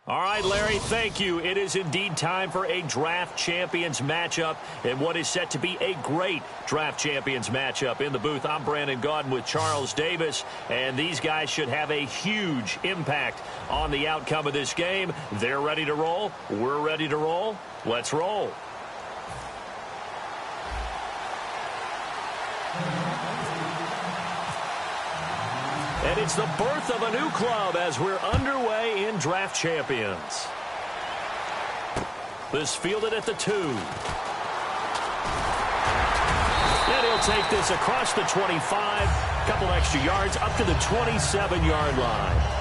All right, Larry, thank you. It is indeed time for a Draft Champions matchup and what is set to be a great Draft Champions matchup. In the booth, I'm Brandon Gaudin with Charles Davis, and these guys should have a huge impact on the outcome of this game. They're ready to roll. We're ready to roll. Let's roll. And it's the birth of a new club as we're underway in Draft Champions. This fielded at the 2. And he'll take this across the 25. Couple extra yards up to the 27-yard line.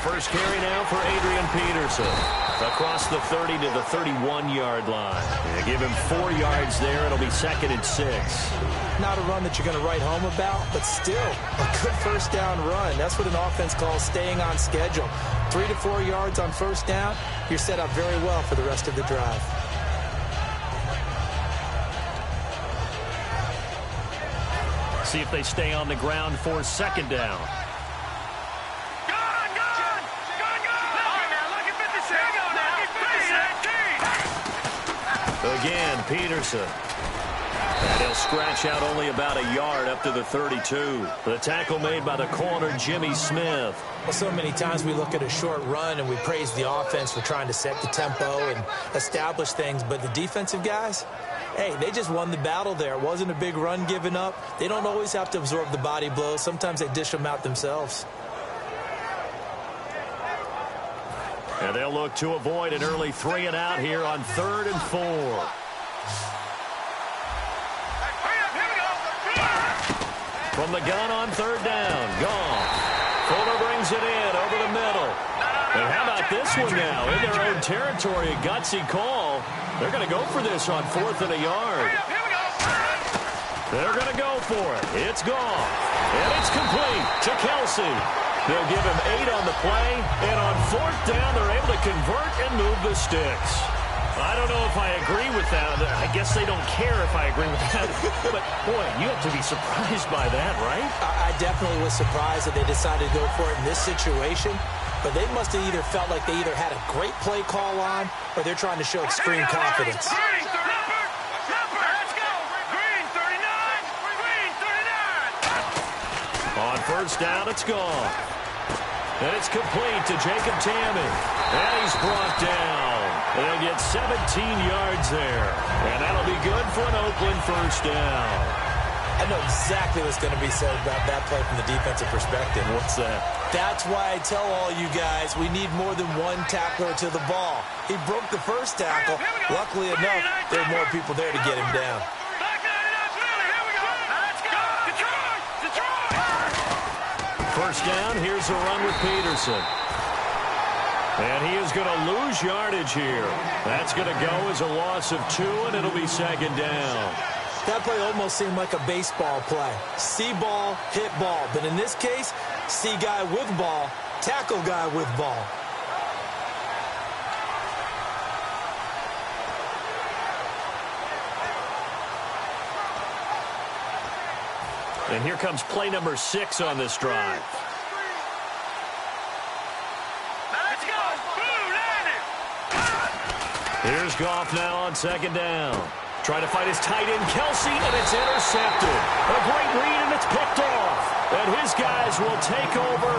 First carry now for Adrian Peterson. Across the 30 to the 31-yard line. Yeah, give him 4 yards there. It'll be 2nd and 6. Not a run that you're going to write home about, but still a good first down run. That's what an offense calls staying on schedule. 3 to 4 yards on first down. You're set up very well for the rest of the drive. See if they stay on the ground for 2nd down. Again, Peterson. And he'll scratch out only about a yard up to the 32. The tackle made by the corner, Jimmy Smith. Well, so many times we look at a short run and we praise the offense for trying to set the tempo and establish things. But the defensive guys, hey, they just won the battle there. It wasn't a big run given up. They don't always have to absorb the body blows. Sometimes they dish them out themselves. And they'll look to avoid an early 3 and out here on 3rd and 4. From the gun on 3rd down. Gone. Fuller brings it in over the middle. And how about this one now? In their own territory, a gutsy call. They're going to go for this on 4th and a yard. They're going to go for it. It's gone. And it's complete to Kelsey. They'll give him 8 on the play, and on 4th down, they're able to convert and move the sticks. I don't know if I agree with that. I guess they don't care if I agree with that. But, boy, you have to be surprised by that, right? I definitely was surprised that they decided to go for it in this situation. But they must have either felt like they either had a great play call on or they're trying to show extreme confidence. On 1st down, it's gone. And it's complete to Jacob Tammey. And he's brought down. They'll get 17 yards there. And that'll be good for an Oakland 1st down. I know exactly what's going to be said about that play from the defensive perspective. What's that? That's why I tell all you guys we need more than one tackler to the ball. He broke the first tackle. Luckily enough, there were more people there to get him down. First down, here's a run with Peterson. And he is going to lose yardage here. That's going to go as a loss of 2, and it'll be 2nd down. That play almost seemed like a baseball play. See ball, hit ball. But in this case, see guy with ball, tackle guy with ball. And here comes play number 6 on this drive. Here's Goff now on 2nd down. Trying to fight his tight end, Kelsey, and it's intercepted. A great read, and it's picked off. And his guys will take over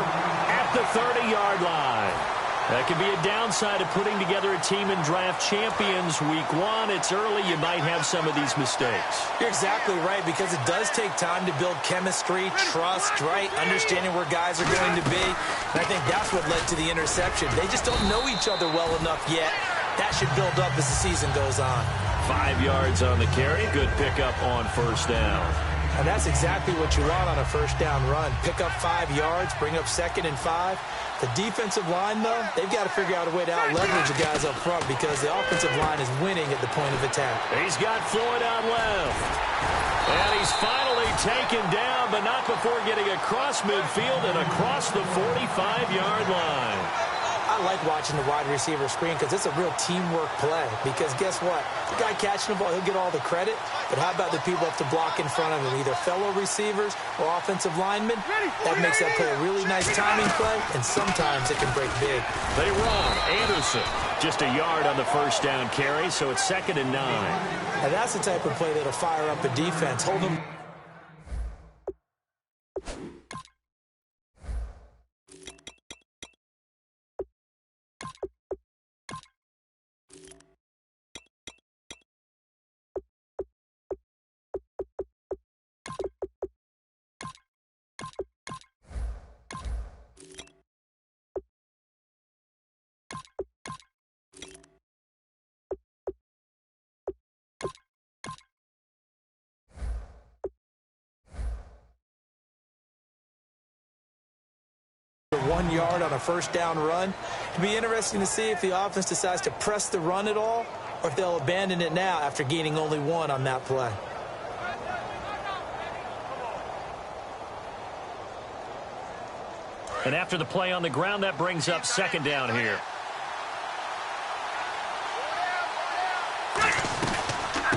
at the 30-yard line. That could be a downside of putting together a team in Draft Champions Week 1. It's early. You might have some of these mistakes. You're exactly right, because it does take time to build chemistry, trust, right? Understanding where guys are going to be. And I think that's what led to the interception. They just don't know each other well enough yet. That should build up as the season goes on. 5 yards on the carry. Good pickup on 1st down. And that's exactly what you want on a first down run. Pick up 5 yards, bring up 2nd and 5. The defensive line, though, they've got to figure out a way to out-leverage the guys up front because the offensive line is winning at the point of attack. He's got Floyd out left. And he's finally taken down, but not before getting across midfield and across the 45-yard line. I like watching the wide receiver screen because it's a real teamwork play. Because guess what? The guy catching the ball, he'll get all the credit. But how about the people up to block in front of him, either fellow receivers or offensive linemen? That makes that play a really nice timing play, and sometimes it can break big. They run. Anderson just a yard on the first down carry, so it's 2nd and 9. And that's the type of play that'll fire up a defense. Hold them. For 1 yard on a first down run. It'll be interesting to see if the offense decides to press the run at all or if they'll abandon it now after gaining only 1 on that play. And after the play on the ground, that brings up 2nd down here.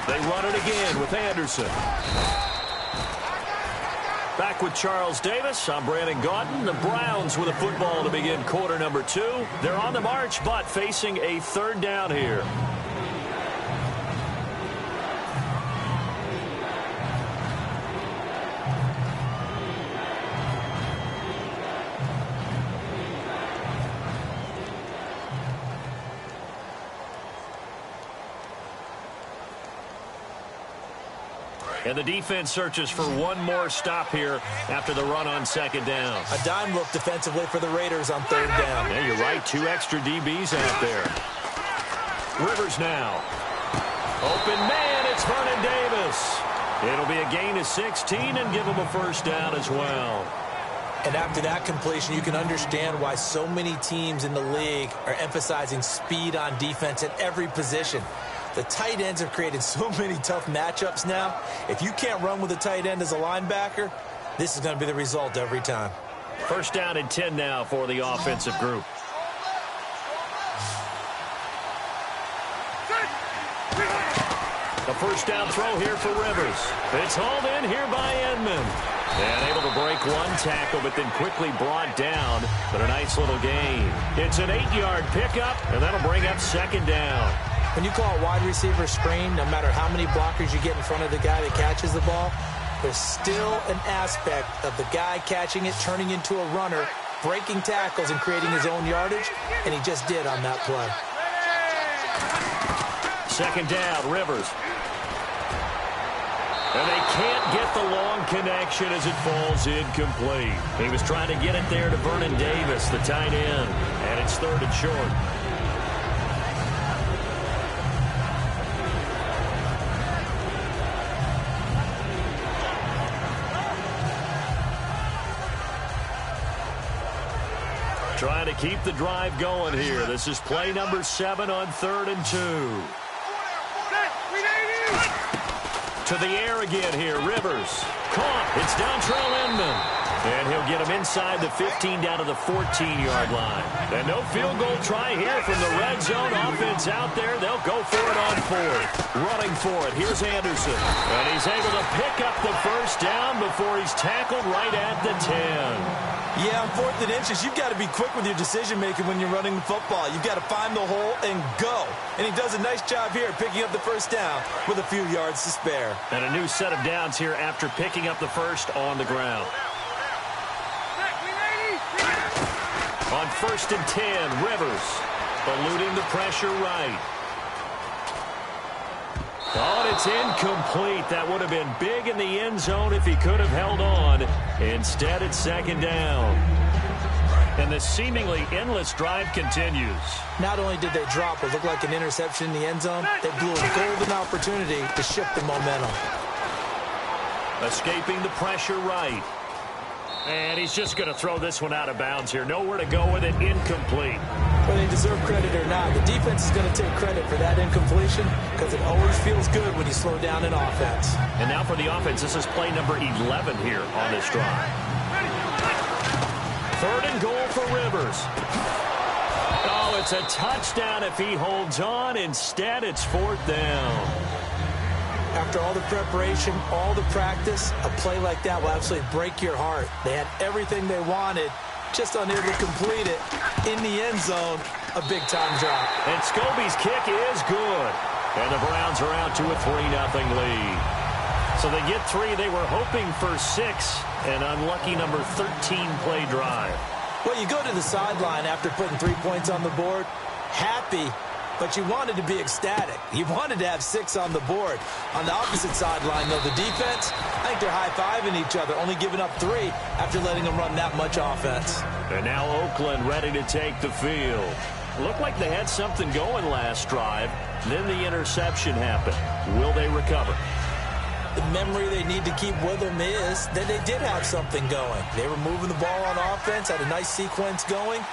They run it again with Anderson. Back with Charles Davis. I'm Brandon Gaudin. The Browns with a football to begin quarter number 2. They're on the march, but facing a 3rd down here. And the defense searches for one more stop here after the run on 2nd down. A dime look defensively for the Raiders on 3rd down. Yeah, you're right. 2 extra DBs out there. Rivers now. Open man, it's Vernon Davis. It'll be a gain of 16 and give him a first down as well. And after that completion, you can understand why so many teams in the league are emphasizing speed on defense at every position. The tight ends have created so many tough matchups now. If you can't run with a tight end as a linebacker, this is going to be the result every time. First down and 10 now for the offensive group. A first down throw here for Rivers. It's hauled in here by Edmond. And able to break 1 tackle, but then quickly brought down. But a nice little gain. It's an 8-yard pickup, and that'll bring up 2nd down. When you call it wide receiver screen, no matter how many blockers you get in front of the guy that catches the ball, there's still an aspect of the guy catching it, turning into a runner, breaking tackles and creating his own yardage, and he just did on that play. 2nd down, Rivers. And they can't get the long connection as it falls incomplete. He was trying to get it there to Vernon Davis, the tight end, and it's 3rd and short. Trying to keep the drive going here. This is play number 7 on 3rd and 2. To the air again here, Rivers. Caught. It's down Terrell Inman. And he'll get him inside the 15 down to the 14-yard line. And no field goal try here from the red zone. Offense out there. They'll go for it on 4th. Running for it. Here's Anderson. And he's able to pick up the first down before he's tackled right at the 10. Yeah, on 4th and inches, you've got to be quick with your decision-making when you're running the football. You've got to find the hole and go. And he does a nice job here picking up the first down with a few yards to spare. And a new set of downs here after picking up the first on the ground. On 1st and 10, Rivers eluding the pressure right. Oh, and it's incomplete. That would have been big in the end zone if he could have held on. Instead, it's 2nd down. And the seemingly endless drive continues. Not only did they drop what looked like an interception in the end zone, they blew a golden opportunity to shift the momentum. Escaping the pressure right. And he's just going to throw this one out of bounds here. Nowhere to go with it. Incomplete. Whether they deserve credit or not, the defense is going to take credit for that incompletion because it always feels good when you slow down an offense. And now for the offense, this is play number 11 here on this drive. 3rd and goal for Rivers. Oh, it's a touchdown if he holds on. Instead, it's 4th down. After all the preparation, all the practice, a play like that will absolutely break your heart. They had everything they wanted, just unable to complete it. In the end zone, a big-time drop. And Scobie's kick is good. And the Browns are out to a 3-0 lead. So they get 3. They were hoping for 6. An unlucky number 13 play drive. Well, you go to the sideline after putting 3 points on the board, happy, but you wanted to be ecstatic. You wanted to have 6 on the board. On the opposite sideline, though, the defense, I think they're high-fiving each other, only giving up 3 after letting them run that much offense. And now Oakland ready to take the field. Looked like they had something going last drive. Then the interception happened. Will they recover? The memory they need to keep with them is that they did have something going. They were moving the ball on offense, had a nice sequence going.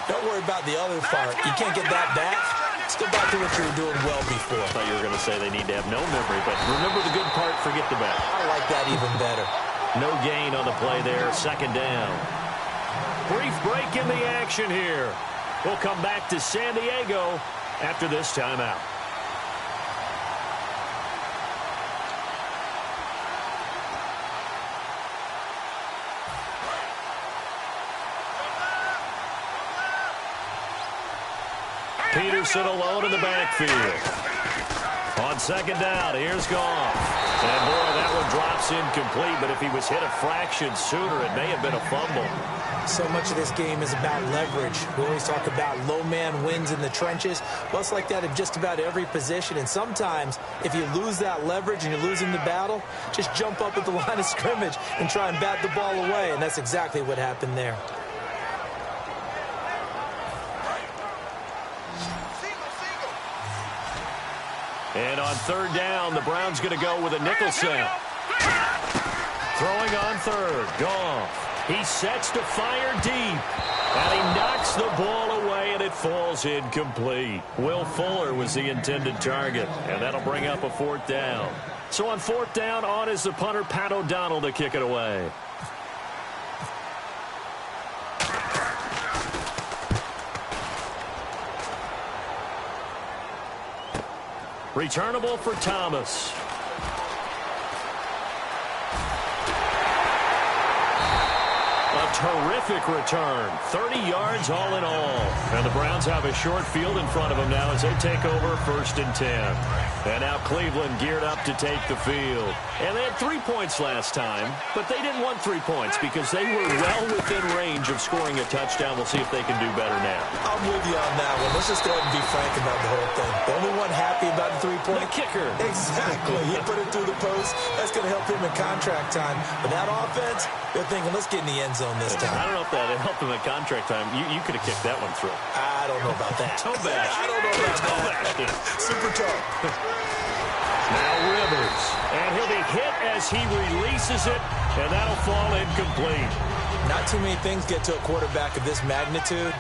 Don't worry about the other part. You can't get that back. Let's go back to what you were doing well before. I thought you were going to say they need to have no memory, but remember the good part, forget the bad. I like that even better. No gain on the play there, 2nd down. Brief break in the action here. We'll come back to San Diego after this timeout. Peterson alone in the backfield. On 2nd down, here's Goff. And boy, that one drops incomplete, but if he was hit a fraction sooner, it may have been a fumble. So much of this game is about leverage. We always talk about low man wins in the trenches. Well, it's like that in just about every position. And sometimes, if you lose that leverage and you're losing the battle, just jump up at the line of scrimmage and try and bat the ball away. And that's exactly what happened there. And on 3rd down, the Browns going to go with a nickel set. Throwing on 3rd, Goff. He sets to fire deep. And he knocks the ball away, and it falls incomplete. Will Fuller was the intended target, and that'll bring up a 4th down. So on 4th down, on is the punter, Pat O'Donnell, to kick it away. Returnable for Thomas. A terrific return. 30 yards all in all. And the Browns have a short field in front of them now as they take over 1st and 10. And now Cleveland geared up to take the field. And they had 3 points last time, but they didn't want 3 points because they were well within range of scoring a touchdown. We'll see if they can do better now. I'm with you on that one. Let's just go ahead and be frank about the whole thing. The only one happy about the 3-point? The kicker. Exactly. He put it through the post. That's going to help him in contract time. But that offense, they're thinking, let's get in the end zone this time. I don't know if that helped him in contract time. You could have kicked that one through. I don't know about that. Toe bash. I don't know about that. Super toe. Now Rivers. And he'll be hit as he releases it, and that'll fall incomplete. Not too many things get to a quarterback of this magnitude,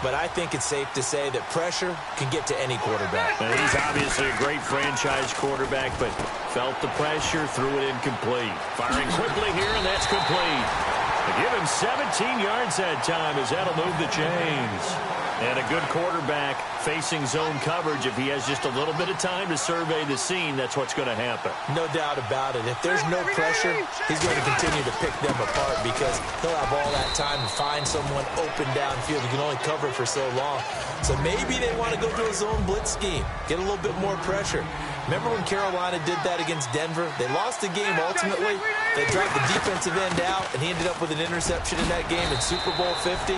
but I think it's safe to say that pressure can get to any quarterback. And he's obviously a great franchise quarterback, but felt the pressure, threw it incomplete. Firing quickly here, and that's complete. They give him 17 yards that time as that'll move the chains. And a good quarterback facing zone coverage, if he has just a little bit of time to survey the scene, that's what's going to happen. No doubt about it. If there's no pressure, he's going to continue to pick them apart because he'll have all that time to find someone open downfield. He can only cover for so long. So maybe they want to go to a zone blitz scheme, get a little bit more pressure. Remember when Carolina did that against Denver? They lost the game ultimately. They dropped the defensive end out, and he ended up with an interception in that game in Super Bowl 50.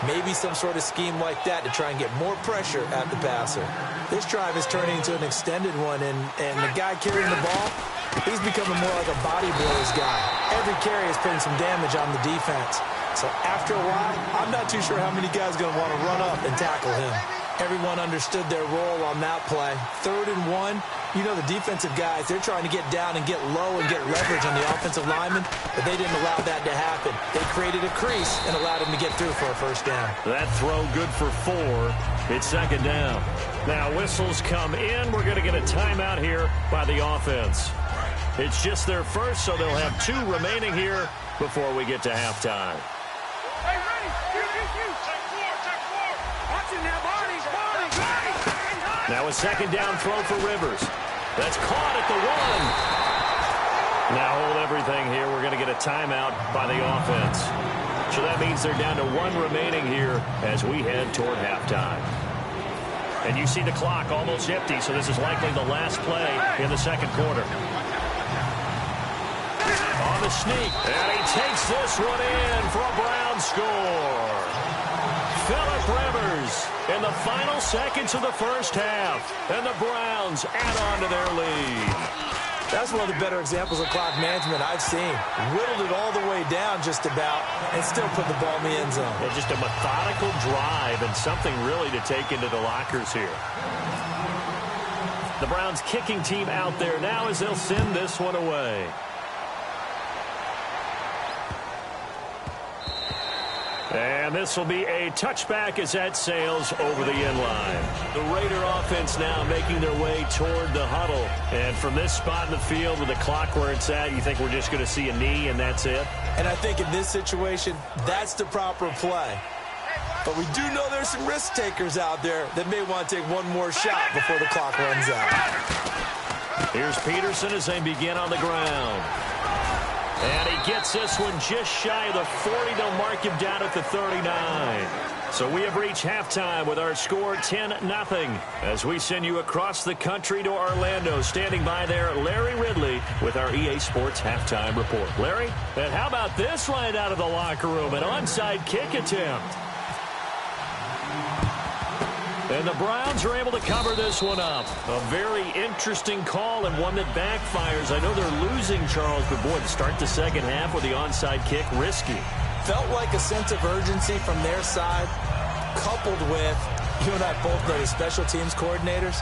Maybe some sort of scheme like that to try and get more pressure at the passer. This drive is turning into an extended one, and the guy carrying the ball, he's becoming more like a body blows guy. Every carry is putting some damage on the defense. So after a while, I'm not too sure how many guys are going to want to run up and tackle him. Everyone understood their role on that play. 3rd and 1. You know the defensive guys, they're trying to get down and get low and get leverage on the offensive lineman, but they didn't allow that to happen. They created a crease and allowed him to get through for a first down. That throw good for 4. It's second down. Now whistles come in. We're going to get a timeout here by the offense. It's just their first, so they'll have 2 remaining here before we get to halftime. Hey, ready? Check 4. Watching that, Barney. Now a second down throw for Rivers. That's caught at the 1. Now hold everything here. We're going to get a timeout by the offense. So that means they're down to 1 remaining here as we head toward halftime. And you see the clock almost empty, so this is likely the last play in the second quarter. On the sneak, and he takes this one in for a Brown score. Phillip Rivers in the final seconds of the first half, and the Browns add on to their lead. That's one of the better examples of clock management I've seen. Whittled it all the way down just about and still put the ball in the end zone. And just a methodical drive and something really to take into the lockers here. The Browns kicking team out there now as they'll send this one away. And this will be a touchback as that sails over the end line. The Raider offense now making their way toward the huddle. And from this spot in the field with the clock where it's at, you think we're just going to see a knee and that's it? And I think in this situation, that's the proper play. But we do know there's some risk takers out there that may want to take one more shot before the clock runs out. Here's Peterson as they begin on the ground. And he gets this one just shy of the 40. They'll mark him down at the 39. So we have reached halftime with our score 10-0 as we send you across the country to Orlando. Standing by there, Larry Ridley with our EA Sports Halftime Report. Larry, and how about this right out of the locker room? An onside kick attempt. And the Browns are able to cover this one up. A very interesting call and one that backfires. I know they're losing, Charles, but boy, to start the second half with the onside kick, risky. Felt like a sense of urgency from their side, coupled with, you and I both know the special teams coordinators.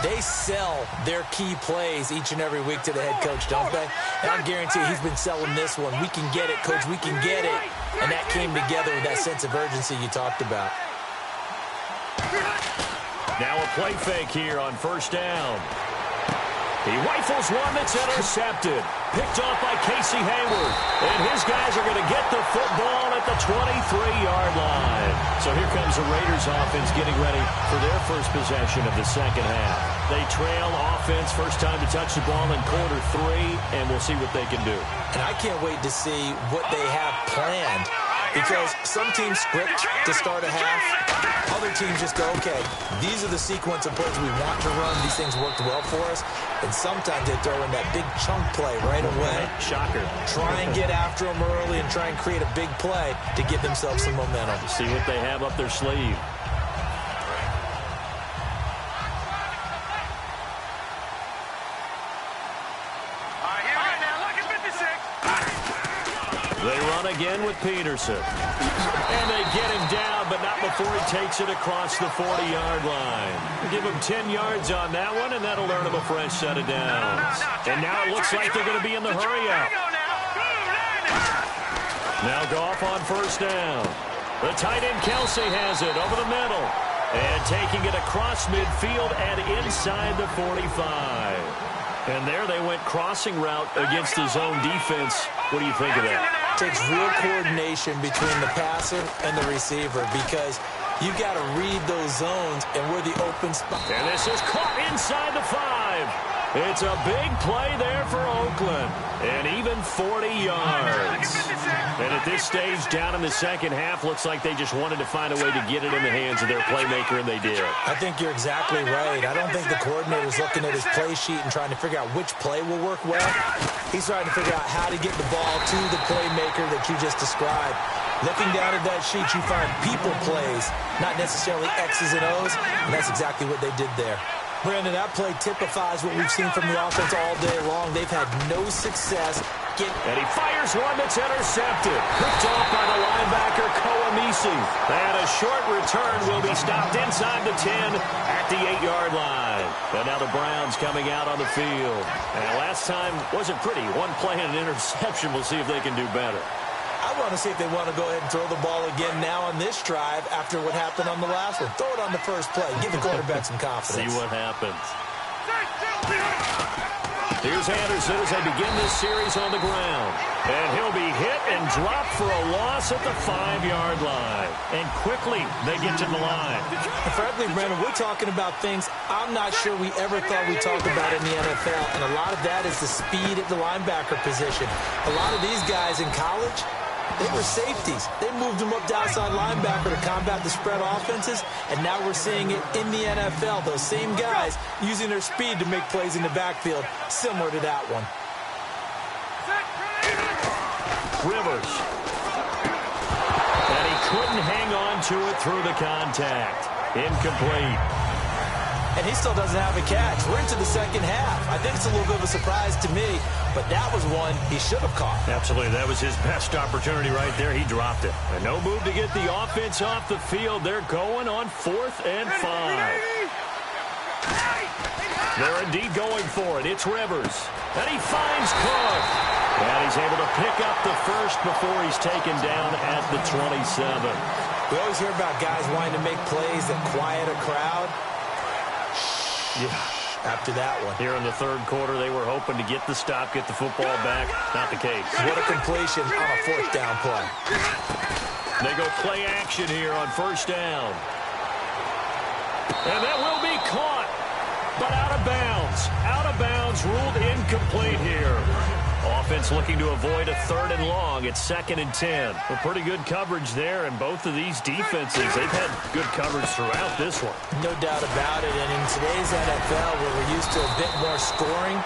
They sell their key plays each and every week to the head coach, don't they? And I guarantee he's been selling this one. We can get it, coach, we can get it. And that came together with that sense of urgency you talked about. Now a play fake here on first down. He rifles one that's intercepted. Picked off by Casey Hayward. And his guys are going to get the football at the 23-yard line. So here comes the Raiders offense getting ready for their first possession of the second half. They trail offense, first time to touch the ball in quarter 3, and we'll see what they can do. And I can't wait to see what they have planned. Because some teams script to start a half. Other teams just go, okay, these are the sequence of plays we want to run. These things worked well for us. And sometimes they throw in that big chunk play right away. Shocker. Try and get after them early and try and create a big play to give themselves some momentum. See what they have up their sleeve. They run again with Peterson. And they get him down, but not before he takes it across the 40-yard line. Give him 10 yards on that one, and that'll earn him a fresh set of downs. And now it looks like they're going to be in the hurry-up. Now Goff on first down. The tight end Kelsey has it over the middle. And taking it across midfield and inside the 45. And there they went crossing route against his own defense. What do you think of that? Takes real coordination between the passer and the receiver because you got to read those zones and where the open spot. And this is caught inside the 5. It's a big play there for Oakland. And even 40 yards. And at this stage, down in the second half, looks like they just wanted to find a way to get it in the hands of their playmaker, and they did. I think you're exactly right. I don't think the coordinator's looking at his play sheet and trying to figure out which play will work well. He's trying to figure out how to get the ball to the playmaker that you just described. Looking down at that sheet, you find people plays, not necessarily X's and O's, and that's exactly what they did there. Brandon, that play typifies what we've seen from the offense all day long. They've had no success. And he fires one that's intercepted. Picked off by the linebacker, Koamisi. And a short return will be stopped inside the 10 at the 8-yard line. And now the Browns coming out on the field. And last time wasn't pretty. One play and an interception. We'll see if they can do better. I want to see if they want to go ahead and throw the ball again now on this drive after what happened on the last one. Throw it on the first play. Give the quarterback some confidence. See what happens. Here's Anderson as they begin this series on the ground. And he'll be hit and dropped for a loss at the 5-yard line. And quickly, they get to the line. Frankly, Brandon, we're talking about things I'm not sure we ever thought we'd talk about in the NFL. And a lot of that is the speed at the linebacker position. A lot of these guys in college, they were safeties. They moved them up to outside linebacker to combat the spread offenses, and now we're seeing it in the NFL. Those same guys using their speed to make plays in the backfield, similar to that one. Rivers. And he couldn't hang on to it through the contact. Incomplete. And he still doesn't have a catch. We're into the second half. I think it's a little bit of a surprise to me, but that was one he should have caught. Absolutely. That was his best opportunity right there. He dropped it. And no move to get the offense off the field. They're going on 4th and 5. They're indeed going for it. It's Rivers. And he finds Cook. And he's able to pick up the first before he's taken down at the 27. We always hear about guys wanting to make plays that quiet a crowd. Yeah, after that one. Here in the third quarter, they were hoping to get the stop, get the football back. Not the case. What a completion on a 4th down play. They go play action here on 1st down. And that will be caught, but out of bounds. Out of bounds, ruled incomplete here. Offense looking to avoid a 3rd and long. It's 2nd and 10. A pretty good coverage there, and both of these defenses, they've had good coverage throughout this one. No doubt about it, and in today's NFL, where we're used to a bit more scoring,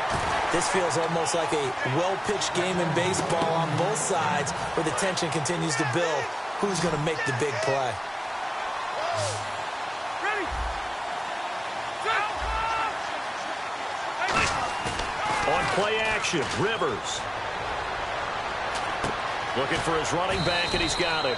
this feels almost like a well-pitched game in baseball on both sides, where the tension continues to build. Who's going to make the big play? On play action, Rivers. Looking for his running back, and he's got him.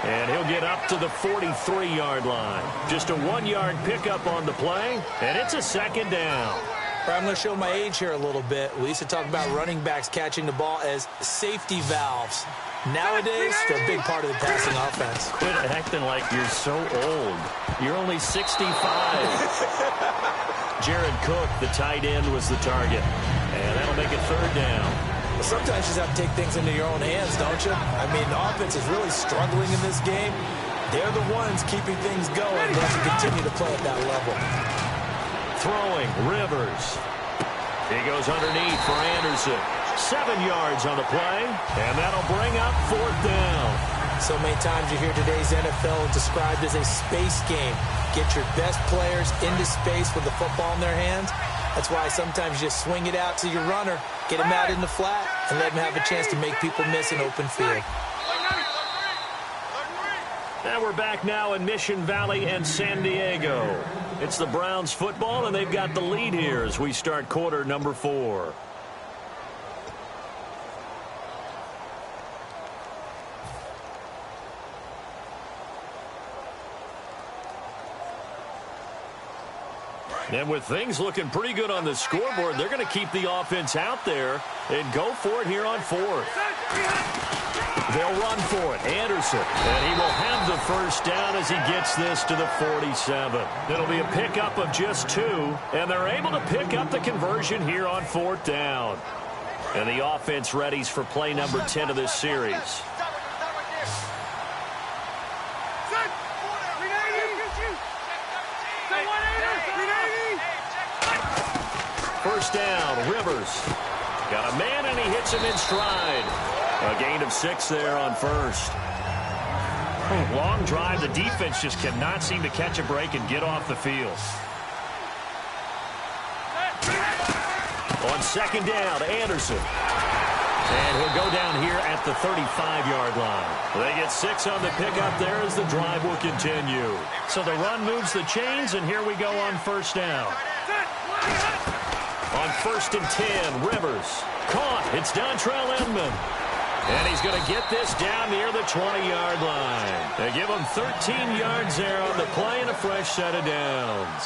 And he'll get up to the 43-yard line. Just a 1-yard pickup on the play, and it's a 2nd down. I'm going to show my age here a little bit. We used to talk about running backs catching the ball as safety valves. Nowadays, they're a big part of the passing offense. Quit acting like you're so old. You're only 65. Jared Cook, the tight end, was the target. And that'll make it 3rd down. Well, sometimes you just have to take things into your own hands, don't you? I mean, the offense is really struggling in this game. They're the ones keeping things going. They have to continue to play at that level. Throwing, Rivers. He goes underneath for Anderson. 7 yards on the play, and that'll bring up 4th down. So many times you hear today's NFL described as a space game. Get your best players into space with the football in their hands. That's why sometimes you just swing it out to your runner, get him out in the flat, and let him have a chance to make people miss an open field. And we're back now in Mission Valley and San Diego. It's the Browns football, and they've got the lead here as we start quarter number 4. And with things looking pretty good on the scoreboard, they're going to keep the offense out there and go for it here on 4th. They'll run for it. Anderson. And he will have the 1st down as he gets this to the 47. It'll be a pickup of just 2, and they're able to pick up the conversion here on 4th down. And the offense readies for play number 10 of this series. First down, Rivers. Got a man, and he hits him in stride. A gain of 6 there on 1st. Long drive. The defense just cannot seem to catch a break and get off the field. On 2nd down, Anderson. And he'll go down here at the 35-yard line. They get 6 on the pickup there as the drive will continue. So the run moves the chains, and here we go on 1st down. On 1st and 10, Rivers. Caught. It's Dontrell Inman. And he's going to get this down near the 20-yard line. They give him 13 yards there on the play and a fresh set of downs.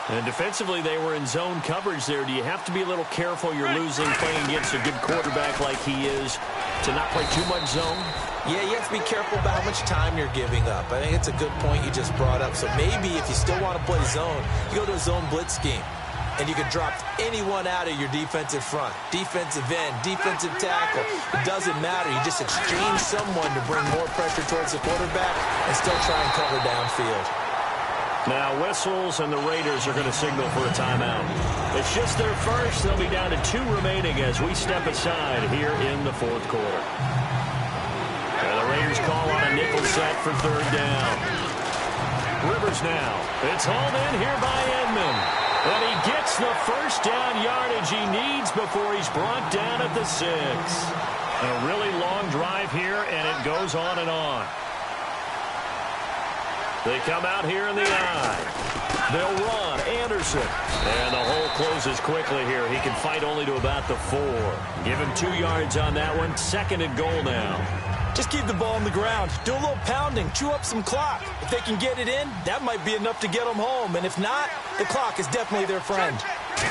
And defensively, they were in zone coverage there. Do you have to be a little careful you're losing playing against a good quarterback like he is to not play too much zone? Yeah, you have to be careful about how much time you're giving up. I think it's a good point you just brought up. So maybe if you still want to play zone, you go to a zone blitz scheme. And you can drop anyone out of your defensive front. Defensive end, defensive tackle. It doesn't matter. You just exchange someone to bring more pressure towards the quarterback and still try and cover downfield. Now whistles, and the Raiders are going to signal for a timeout. It's just their first. They'll be down to 2 remaining as we step aside here in the fourth quarter. And the Raiders call on a nickel set for 3rd down. Rivers now. It's hauled in here by Edmond. And he gets the first down yardage he needs before he's brought down at the 6. A really long drive here, and it goes on and on. They come out here in the I. They'll run. Anderson. And the hole closes quickly here. He can fight only to about the 4. Give him 2 yards on that one. 2nd and goal now. Just keep the ball on the ground. Do a little pounding. Chew up some clock. If they can get it in, that might be enough to get them home. And if not, the clock is definitely their friend.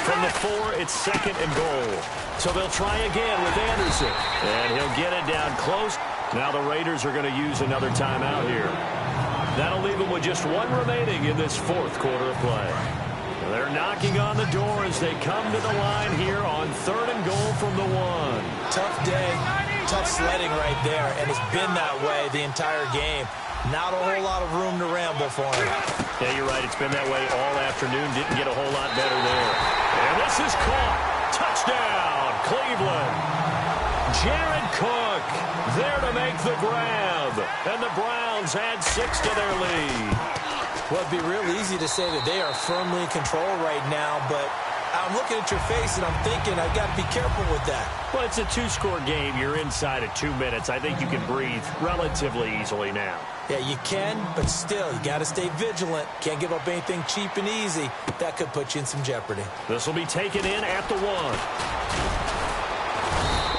From the 4, it's 2nd and goal. So they'll try again with Anderson. And he'll get it down close. Now the Raiders are going to use another timeout here. That'll leave them with just 1 remaining in this 4th quarter of play. They're knocking on the door as they come to the line here on 3rd and goal from the 1. Tough day. Tough sledding right there, and it's been that way the entire game. Not a whole lot of room to ramble for him. Yeah, you're right. It's been that way all afternoon. Didn't get a whole lot better there. And this is caught. Touchdown, Cleveland. Jared Cook there to make the grab. And the Browns add 6 to their lead. Well, it'd be real easy to say that they are firmly in control right now, but I'm looking at your face, and I'm thinking I've got to be careful with that. Well, it's a 2-score game. You're inside of 2 minutes. I think you can breathe relatively easily now. Yeah, you can, but still, you got to stay vigilant. Can't give up anything cheap and easy. That could put you in some jeopardy. This will be taken in at the 1.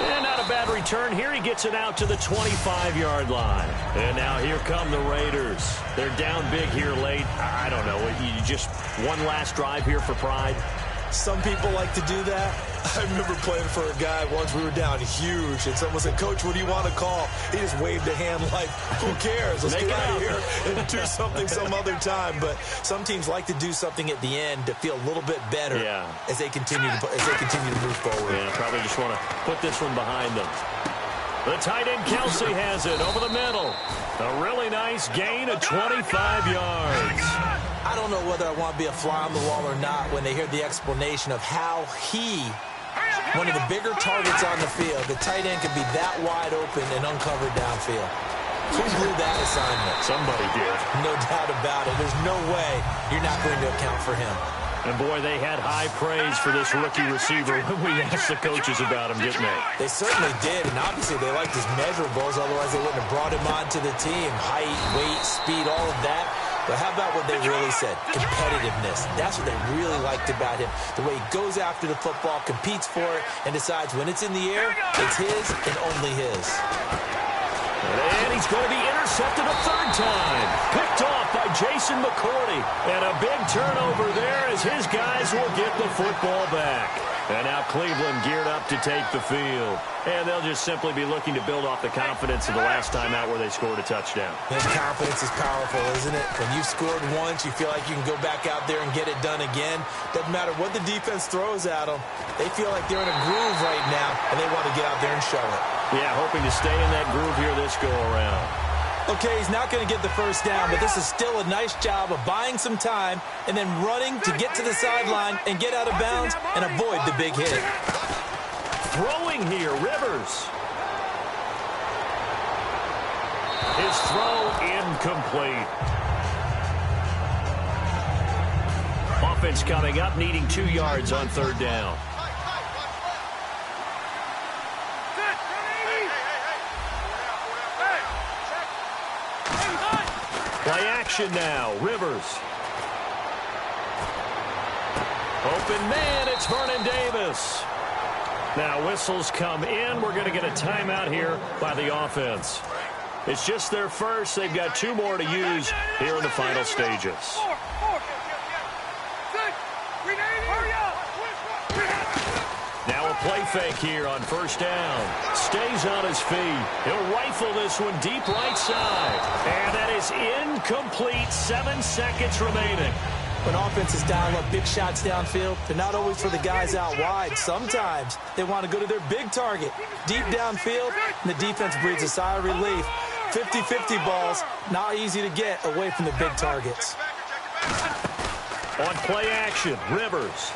And not a bad return here. He gets it out to the 25-yard line. And now here come the Raiders. They're down big here late. I don't know. You just one last drive here for pride. Some people like to do that. I remember playing for a guy once. We were down huge, and someone said, "Coach, what do you want to call?" He just waved a hand like, "Who cares? Let's get out of here and do something some other time." But some teams like to do something at the end to feel a little bit better as they continue to move forward. Yeah, probably just want to put this one behind them. The tight end Kelsey has it over the middle. A really nice gain of 25 yards. I don't know whether I want to be a fly on the wall or not when they hear the explanation of how one of the bigger targets on the field, the tight end could be that wide open and uncovered downfield. Who blew that assignment? Somebody did. No doubt about it. There's no way you're not going to account for him. And, boy, they had high praise for this rookie receiver when we asked the coaches about him, didn't they? They certainly did, and obviously they liked his measurables. Otherwise, they wouldn't have brought him onto the team. Height, weight, speed, all of that. But how about what they really said? Competitiveness. That's what they really liked about him. The way he goes after the football, competes for it, and decides when it's in the air, it's his and only his. And he's going to be intercepted a 3rd time. Picked off by Jason McCourty. And a big turnover there as his guys will get the football back. And now Cleveland geared up to take the field. And they'll just simply be looking to build off the confidence of the last time out where they scored a touchdown. And confidence is powerful, isn't it? When you've scored once, you feel like you can go back out there and get it done again. Doesn't matter what the defense throws at them. They feel like they're in a groove right now, and they want to get out there and show it. Yeah, hoping to stay in that groove here this go-around. Okay, he's not going to get the first down, but this is still a nice job of buying some time and then running to get to the sideline and get out of bounds and avoid the big hit. Throwing here, Rivers. His throw incomplete. Offense coming up, needing 2 yards on 3rd down. Play action now. Rivers. Open man, it's Vernon Davis. Now whistles come in. We're going to get a timeout here by the offense. It's just their first. They've got 2 more to use here in the final stages. play fake here on first down. Stays on his feet. He'll rifle this one deep right side. And that is incomplete. 7 seconds remaining. When offenses dial up big shots downfield, they're not always for the guys out wide. Sometimes they want to go to their big target, deep downfield, and the defense breathes a sigh of relief. 50-50 balls, not easy to get away from the big targets. On play action, Rivers.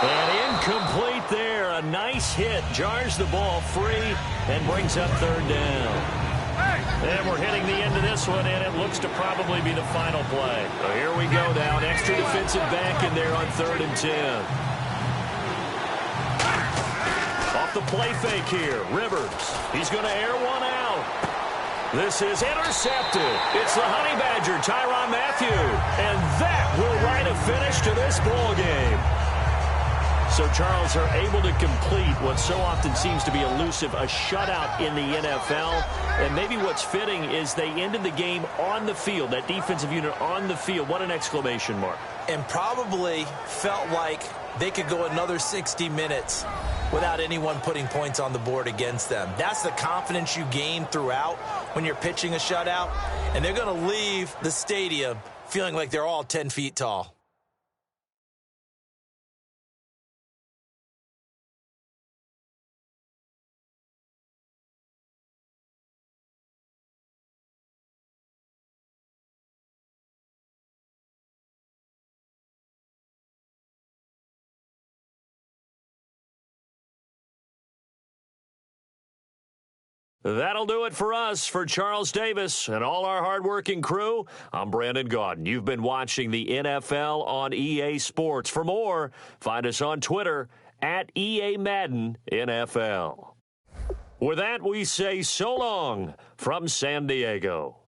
And incomplete there. A nice hit. Jars the ball free and brings up third down. And we're hitting the end of this one, and it looks to probably be the final play. So here we go now. An extra defensive back in there on 3rd and 10. Off the play fake here, Rivers. He's going to air one out. This is intercepted. It's the Honey Badger, Tyrann Mathieu. And that will write a finish to this ball game. So, Charles, are able to complete what so often seems to be elusive, a shutout in the NFL. And maybe what's fitting is they ended the game on the field, that defensive unit on the field. What an exclamation mark. And probably felt like they could go another 60 minutes without anyone putting points on the board against them. That's the confidence you gain throughout when you're pitching a shutout. And they're going to leave the stadium feeling like they're all 10 feet tall. That'll do it for us. For Charles Davis and all our hardworking crew, I'm Brandon Gaudin. You've been watching the NFL on EA Sports. For more, find us on Twitter at EA Madden NFL. With that, we say so long from San Diego.